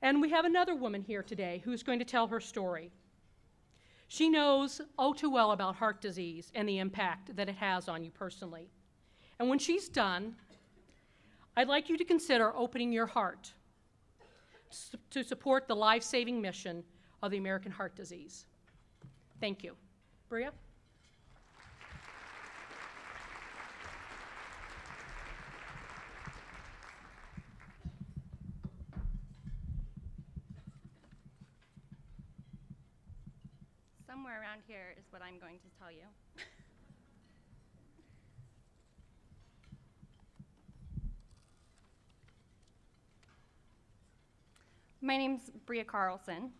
And we have another woman here today who's going to tell her story. She knows oh too well about heart disease and the impact that it has on you personally. And when she's done, I'd like you to consider opening your heart to support the life-saving mission of the American Heart Disease. Thank you. Bria? Somewhere around here is what I'm going to tell you. My name's Bria Carlson.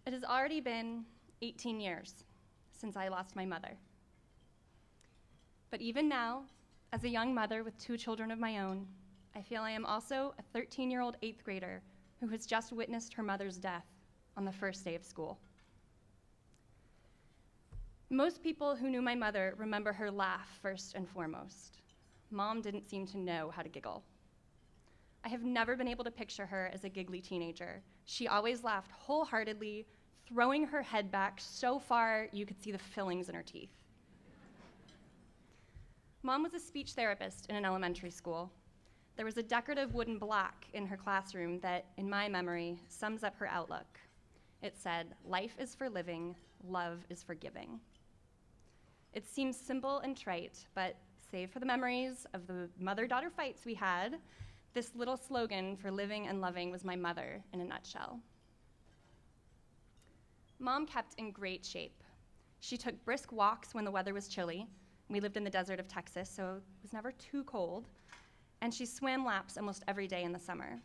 It has already been 18 years since I lost my mother. But even now, as a young mother with 2 children of my own, I feel I am also a 13-year-old 8th grader who has just witnessed her mother's death on the first day of school. Most people who knew my mother remember her laugh first and foremost. Mom didn't seem to know how to giggle. I have never been able to picture her as a giggly teenager. She always laughed wholeheartedly, throwing her head back so far you could see the fillings in her teeth. Mom was a speech therapist in an elementary school. There was a decorative wooden block in her classroom that, in my memory, sums up her outlook. It said, "Life is for living, love is for giving." It seems simple and trite, but save for the memories of the mother-daughter fights we had, this little slogan for living and loving was my mother in a nutshell. Mom kept in great shape. She took brisk walks when the weather was chilly. We lived in the desert of Texas, so it was never too cold. And she swam laps almost every day in the summer.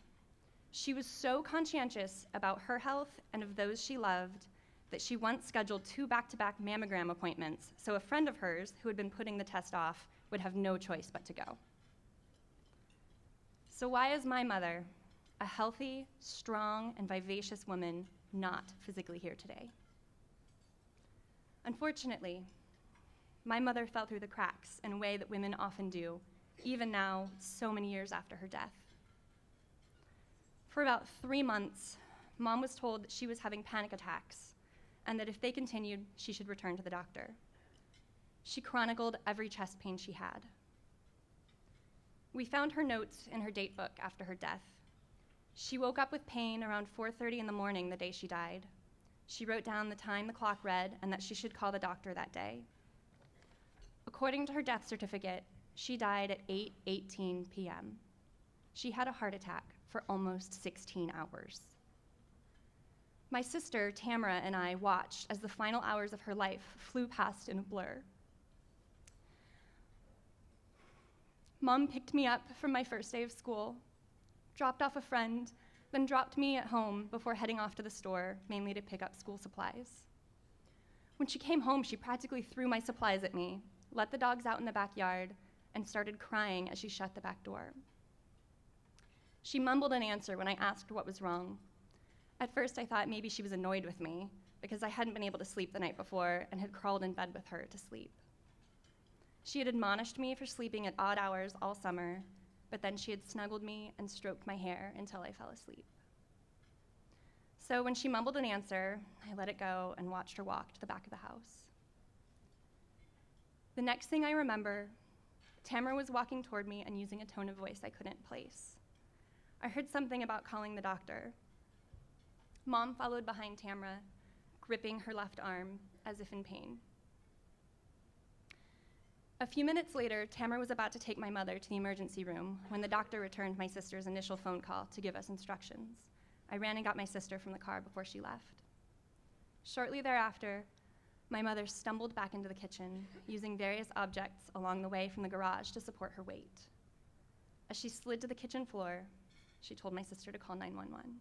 She was so conscientious about her health and of those she loved that she once scheduled 2 back-to-back mammogram appointments so a friend of hers who had been putting the test off would have no choice but to go. So why is my mother, a healthy, strong, and vivacious woman, not physically here today? Unfortunately, my mother fell through the cracks in a way that women often do, even now, so many years after her death. For about 3 months, Mom was told that she was having panic attacks and that if they continued, she should return to the doctor. She chronicled every chest pain she had. We found her notes in her date book after her death. She woke up with pain around 4:30 in the morning the day she died. She wrote down the time the clock read and that she should call the doctor that day. According to her death certificate, she died at 8:18 p.m. She had a heart attack for almost 16 hours. My sister, Tamara, and I watched as the final hours of her life flew past in a blur. Mom picked me up from my first day of school, dropped off a friend, then dropped me at home before heading off to the store, mainly to pick up school supplies. When she came home, she practically threw my supplies at me, let the dogs out in the backyard, and started crying as she shut the back door. She mumbled an answer when I asked what was wrong. At first, I thought maybe she was annoyed with me because I hadn't been able to sleep the night before and had crawled in bed with her to sleep. She had admonished me for sleeping at odd hours all summer, but then she had snuggled me and stroked my hair until I fell asleep. So when she mumbled an answer, I let it go and watched her walk to the back of the house. The next thing I remember, Tamara was walking toward me and using a tone of voice I couldn't place. I heard something about calling the doctor. Mom followed behind Tamara, gripping her left arm as if in pain. A few minutes later, Tamara was about to take my mother to the emergency room when the doctor returned my sister's initial phone call to give us instructions. I ran and got my sister from the car before she left. Shortly thereafter, my mother stumbled back into the kitchen, using various objects along the way from the garage to support her weight. As she slid to the kitchen floor, she told my sister to call 911.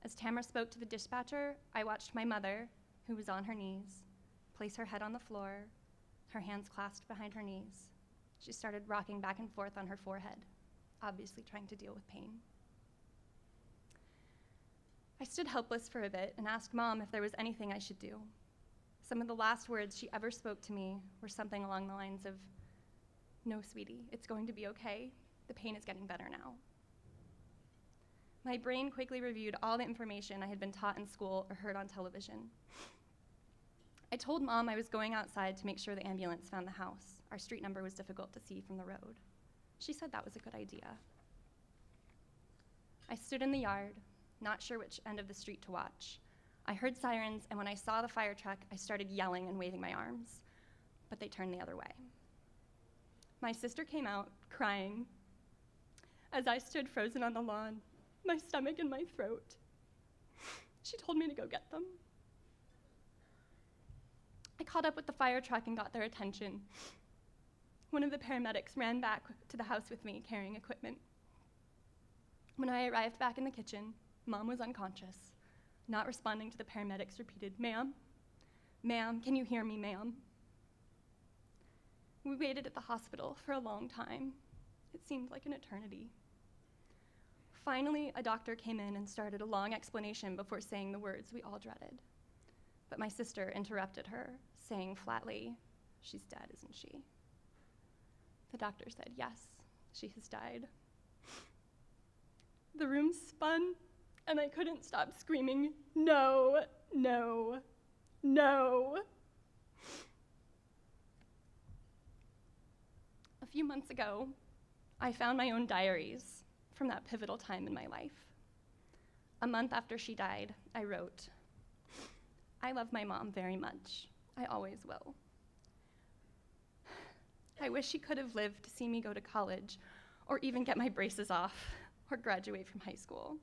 As Tamara spoke to the dispatcher, I watched my mother, who was on her knees, place her head on the floor, her hands clasped behind her knees. She started rocking back and forth on her forehead, obviously trying to deal with pain. I stood helpless for a bit and asked Mom if there was anything I should do. Some of the last words she ever spoke to me were something along the lines of, "No, sweetie, it's going to be okay. The pain is getting better now." My brain quickly reviewed all the information I had been taught in school or heard on television. I told Mom I was going outside to make sure the ambulance found the house. Our street number was difficult to see from the road. She said that was a good idea. I stood in the yard, not sure which end of the street to watch. I heard sirens, and when I saw the fire truck, I started yelling and waving my arms, but they turned the other way. My sister came out, crying. As I stood frozen on the lawn, my stomach in my throat, she told me to go get them. I caught up with the fire truck and got their attention. One of the paramedics ran back to the house with me, carrying equipment. When I arrived back in the kitchen, Mom was unconscious, not responding to the paramedics' repeated, "Ma'am, ma'am, can you hear me, ma'am?" We waited at the hospital for a long time. It seemed like an eternity. Finally, a doctor came in and started a long explanation before saying the words we all dreaded. But my sister interrupted her, saying flatly, "She's dead, isn't she?" The doctor said, "Yes, she has died." The room spun, and I couldn't stop screaming, "No, no, no." A few months ago, I found my own diaries from that pivotal time in my life. A month after she died, I wrote, "I love my mom very much. I always will. I wish she could have lived to see me go to college, or even get my braces off, or graduate from high school.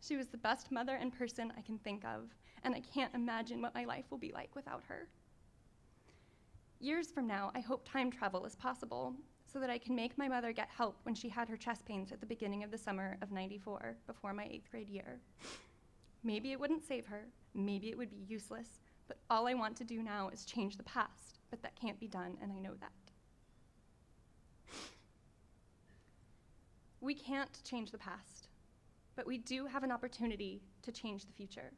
She was the best mother and person I can think of, and I can't imagine what my life will be like without her. Years from now, I hope time travel is possible, so that I can make my mother get help when she had her chest pains at the beginning of the summer of '94, before my 8th grade year. Maybe it wouldn't save her, maybe it would be useless, but all I want to do now is change the past, but that can't be done, and I know that." We can't change the past, but we do have an opportunity to change the future.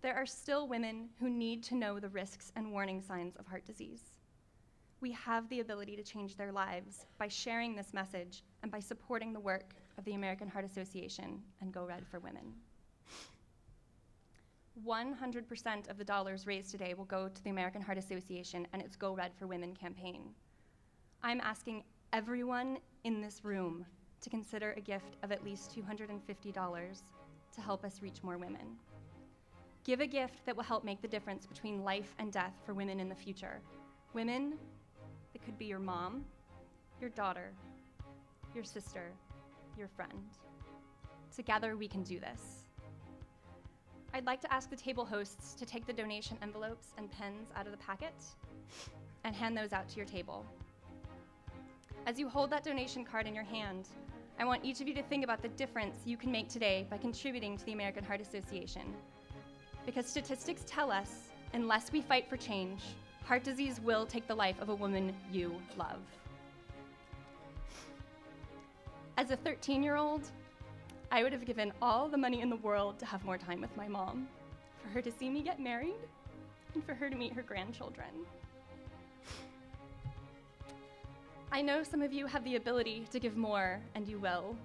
There are still women who need to know the risks and warning signs of heart disease. We have the ability to change their lives by sharing this message and by supporting the work of the American Heart Association and Go Red for Women. 100% of the dollars raised today will go to the American Heart Association and its Go Red for Women campaign. I'm asking everyone in this room to consider a gift of at least $250 to help us reach more women. Give a gift that will help make the difference between life and death for women in the future. Women, it could be your mom, your daughter, your sister, your friend. Together we can do this. I'd like to ask the table hosts to take the donation envelopes and pens out of the packet and hand those out to your table. As you hold that donation card in your hand, I want each of you to think about the difference you can make today by contributing to the American Heart Association. Because statistics tell us, unless we fight for change, heart disease will take the life of a woman you love. As a 13-year-old, I would have given all the money in the world to have more time with my mom, for her to see me get married, and for her to meet her grandchildren. I know some of you have the ability to give more, and you will,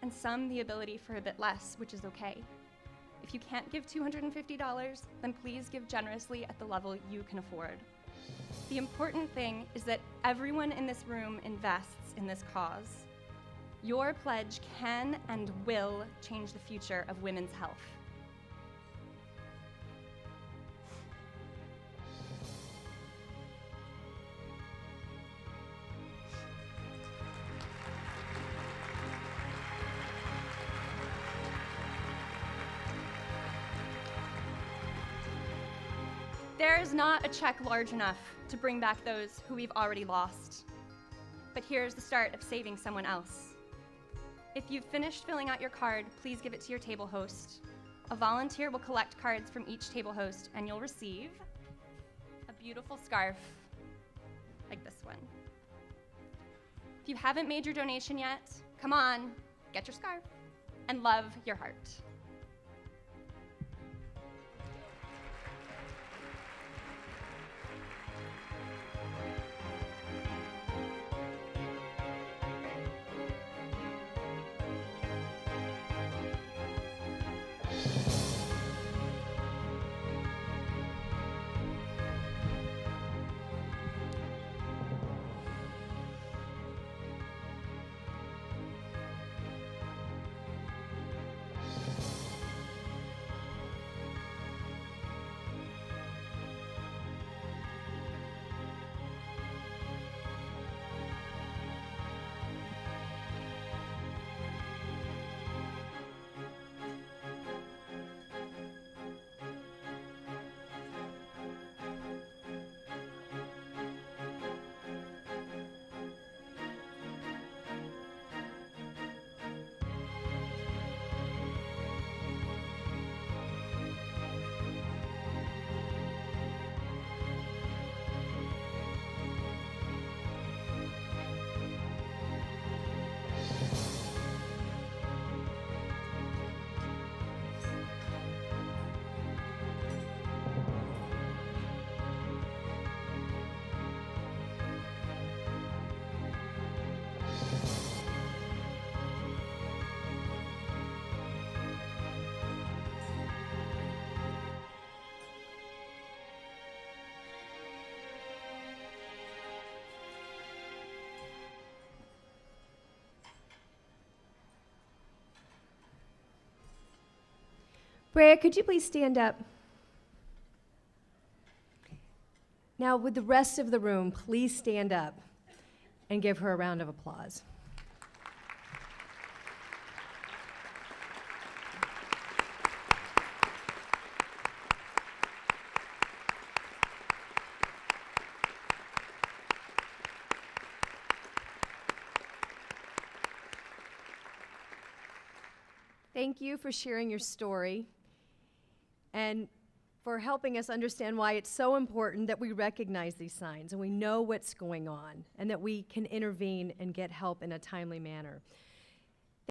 and some the ability for a bit less, which is okay. If you can't give $250, then please give generously at the level you can afford. The important thing is that everyone in this room invests in this cause. Your pledge can and will change the future of women's health. There is not a check large enough to bring back those who we've already lost. But here's the start of saving someone else. If you've finished filling out your card, please give it to your table host. A volunteer will collect cards from each table host, and you'll receive a beautiful scarf like this one. If you haven't made your donation yet, come on, get your scarf, and love your heart. Brea, could you please stand up? Now, would the rest of the room please stand up and give her a round of applause? Thank you for sharing your story and for helping us understand why it's so important that we recognize these signs and we know what's going on and that we can intervene and get help in a timely manner.